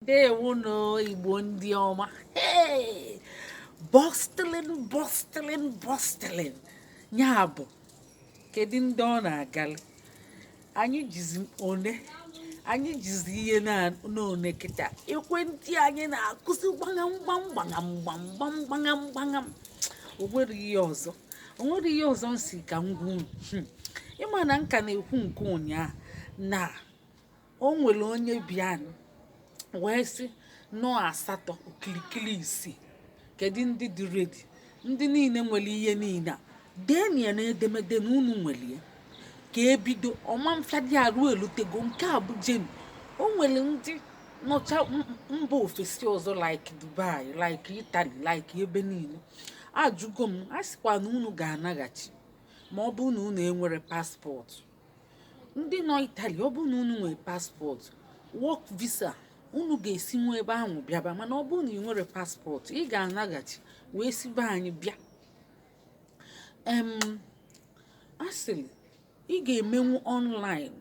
They won't know it won't the oma. Hey, bustling. Nyabo, kedin dona gal. Anyị jizi one anyị jizi ihe n'one kịta ekwentị anyị na-akụzi gbangam o nwere ihe ọzọ nsi ka m gwa unu ịma na nka na-ekwu nke ụnyaahụ na o nwere onye bịanụ wee sị nọọ asatọ okilikili isii kedu ndị dị redi ndị niile nwere ihe niile a dee ya na edemede na unu nwere ya ka ebido ọma mfiadị arụ elutego nke a bụ jenu o nwere ndị nọcha mba ofesi ọzọ like Dubai like Italy like ebe niile ajụgo m a sịkwa na unu ga-anaghachi ma ọ bụ na unu enwere paspọtụ ndị nọ Italy ọ bụ na unu nwere paspọtụ work visa unu ga-esi nwa ebe ahụ bịaba mana ọ bụ na ị nwere paspọtụ ị ga-anaghachi wee sibe anyị bịa asịrị ị ga-emenwu online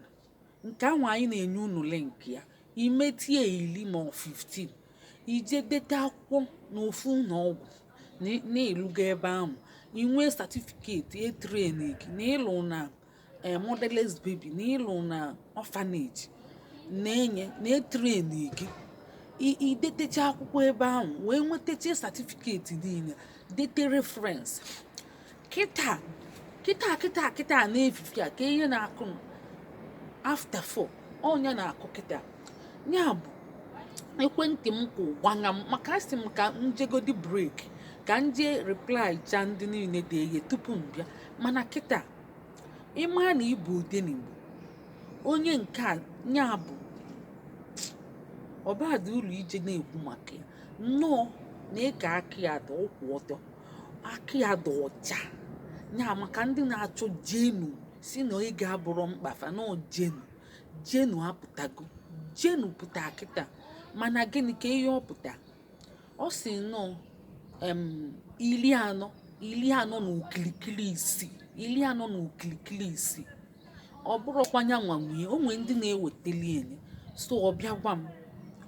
nke ahụ anyị na-enye unu link ya imetie 10 ma 15 ije dete akwụkwọ n'ofu ụlọọgwụ na-eluga ebe ahụ inwee satifiketi etrenik na ịlụ na motherless baby na ịlụ na orphanage na-enye na-etreni gị idetecha akwụkwọ ebe ahụ wee nwetacha satifiketi niile dete reference kịta na-efife a ka ihe na-akụ after 4 onye na-akụ kịta ya bụ ekwentị m kwụ gbanya m maka asị m ka njegodi break ka nje reply cha ndị niile dị ihe tupu m bịa mana kịta ịma na ịbụ odenigbo onye nke a ya bụ ọbadị ụlọ ije na-ekwu maka ya nnọọ na-eke aka ya dị ụkwụ ọtọ aka ya dị ọcha ya maka ndị na-achọ jenu si na ị ga-abụrụ mkpafa na jenu apụtago jenu pụta kịta mana gịnị ka ihe ọ pụta ọ si nọ 40 na okilikili isii ọ bụrụkwanya nwanwee onwe ndị na-ewetali enye so ọ bịa gwa m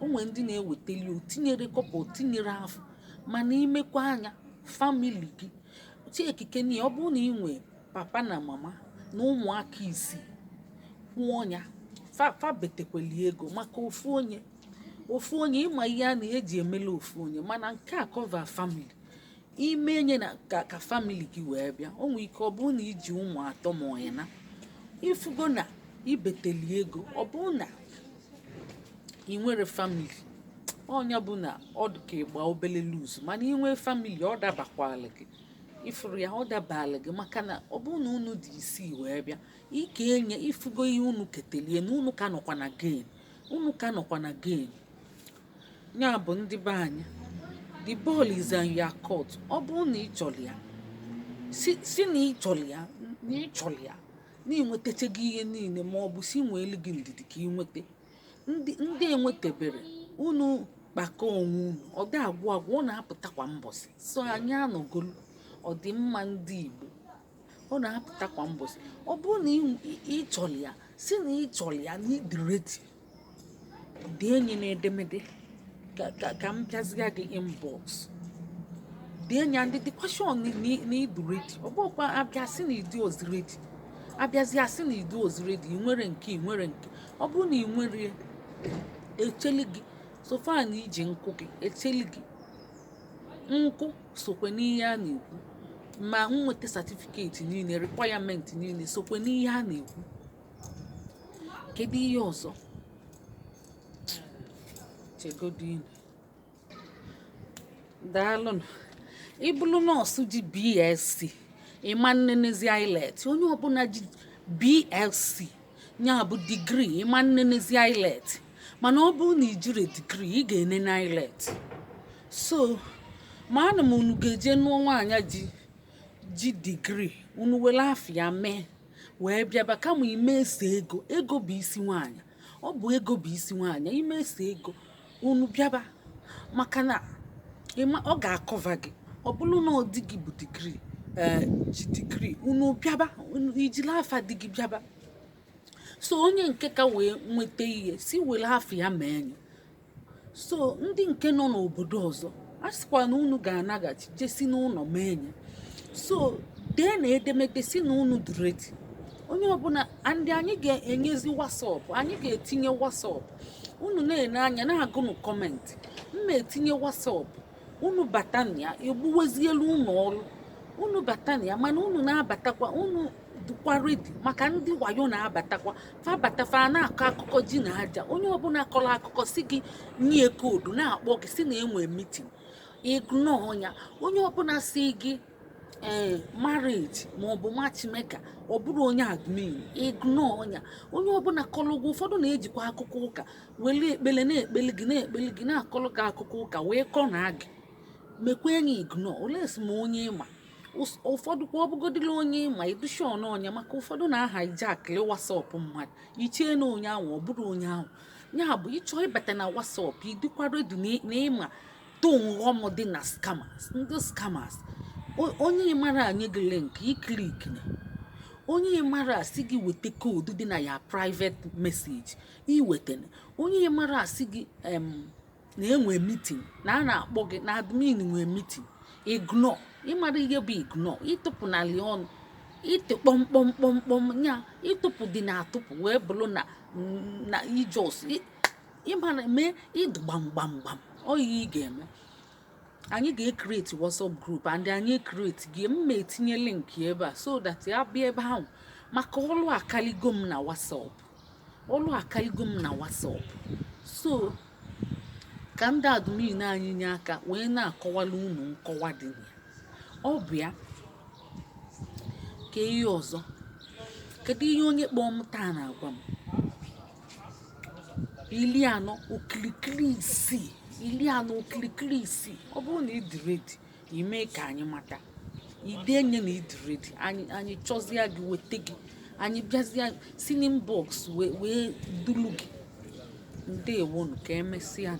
onwe ndị na-ewetali o tinyere kọpa o tinyere afọ mana imekwa anya famili gị chi ekike niile ọ bụrụ na ị nwee papa na mama na ụmụaka isii kwụọ ọnya fa betekwali ego maka ofu onye ịma ihe a na-eji emela ofu onye mana nke a cover family ime enye na ka family gị wee bịa o nwere ike ọ bụrụ na iji ụmụ atọ ma onye na ifugo na ibeteli ego ọ bụrụ na ị nwere family ọnya bụ na ọ dị ka ịgba obele luz mana ị nwee family ọ dabakwala gị ifuru ya ọ dabala gị maka na ọ bụrụ na unu dị isii wee bịa ike enye ifugo ihe unu ketelie na unu ka nọkwa na gain ya bụ ndị be anyị the ball is in your court ọ bụrụ na ị chọrọ ya si na ị chọrọ ya na ịnwetacha gị ihe niile ma ọ bụ si nweelu gị ndidi ka ị nweta ndị enwetabere unu kpakọ onwe unu ọ dị agwụ ọ na-apụta kwa mbọsị so anyị anọgolu ọdịmma ndị Igbo ọ na-apụta kwa mbọsị ọ bụrụ na ị chọrọ ya si na ị chọrọ ya na ịdị redi dee enyi na edemede ka m bịazịa gị inbox dee enyi ndị dịkwashọn na ịdị redi ọ bụkwa abịa si na ịdị ozi redi abịazi asị na ịdị ozi redi ị nwere nke ọ bụrụ na ị nwere echeli gị sofa na iji nkụ gị echeli gị nkụ sokwe n'ihe a na-ekwu ma nweta satifiketi niile rekwayamenti niile sokwe n'ihe a na-ekwu kedu ihe ọzọ chegodinu daalụnụ ịbụrụ nọọsụ ji BSc ịma nnenezi IELTS onye ọbụla ji BSc ya bụ digrii ịma nnenezi IELTS mana ọ bụrụ na ijiri digrii ị ga-enene IELTS so ma ana m unu ga-eje nụọ nwaanyị ji digrii unu were afọ ya mee wee bịaba kama ime ese ego bụ isi nwaanyị ọ bụ ego bụ isi nwaanyị ime ese ego unu bịaba maka na ọ ga-akọva gị ọ bụrụ na ọ dị gị bụ digrii ji digrii unu bịaba ijiri afa dị gị bịaba so onye nke ka wee nweta ihe si were afọ ya mee enyi so ndị nke nọ n'obodo ọzọ a sịkwa na unu ga-anaghachi jesi n'ụlọ mee ya. So dee na edemede si na unu dị ready. Onye ọbụla ndị anyị ga-enyezi WhatsApp, anyị ga-etinye WhatsApp. Unu na-ene anya na-agụnụ kọmentị, mma etinye WhatsApp. Unu bata na ya egbuwezielu unu ọrụ, unu bata na ya, mana unu na-abatakwa, unu dịkwa ready maka ndị wayo na-abatakwa fa na-akọ akụkọ ji na aja. Onye ọbụla kọrọ akụkọ si gị nye koodu na-akpọ gị si na enwe meeting, ignore ya. Onye ọbụla si gị marriage maọbụ matchmaker, ọ bụrụ onye admin, ignore ya. Onye ọbụla kọrọ gị, ụfọdụ na-ejikwa akụkọ ụka were ekpele na-ekpele gị na-akọrọ gị akụkọ ụka wee kọ na gị, mekwa enyi ignore. Olesi ma onye ịma, ụfọdụ kwa ọbụgodịla onye ịma idushọ n'ọnya, maka ụfọdụ na-aha ijakịrị WhatsApp mmadụ ichee na onye ahụ ọ bụrụ onye ahụ. Ya bụ ịchọ ịbata na WhatsApp ịdịkwa ready na ịma tonghọm dị na scammers, ndị scammers. Onye mara anyị gị link iklik, onye mara asị gị weta koodu dị na ya private message iwetana, onye mara asị gị na-enwe meeting na a na-akpọ gị na admin nwee meeting, ignore. Ịmara ihe bụ ignore, ịtụpụ n'ala ọnụ, ịtụ kpọmkpọmkpọmkpọm nya, ịtụpụ dị na atụpụ wee bụrụ na ijos ịmara mee ịdụ gbamgbamgbam. Oyi ị ga-eme. Anyị ga-ekreti WhatsApp group and anyị ekreti gị, mma etinye link ebe a so that ya bịa ebe ahụ, maka ọlụ akaligo m na WhatsApp. So ka ndị admin anyị nye aka wee na-akọwala unu nkọwa dị ya. Ọ bụ ya ka ihe ọzọ. Kedu ihe onye kpọọ m taa na-agwa m? 40 okirikiri isii. Ọ bụrụ na ịdị ready, ime ka anyị mata. Idenye na ịdị ready, anyị chọzie gị, weta gị, anyị bịazie si n'inbox wee dulu gị. Ndewonu, ka emesịa.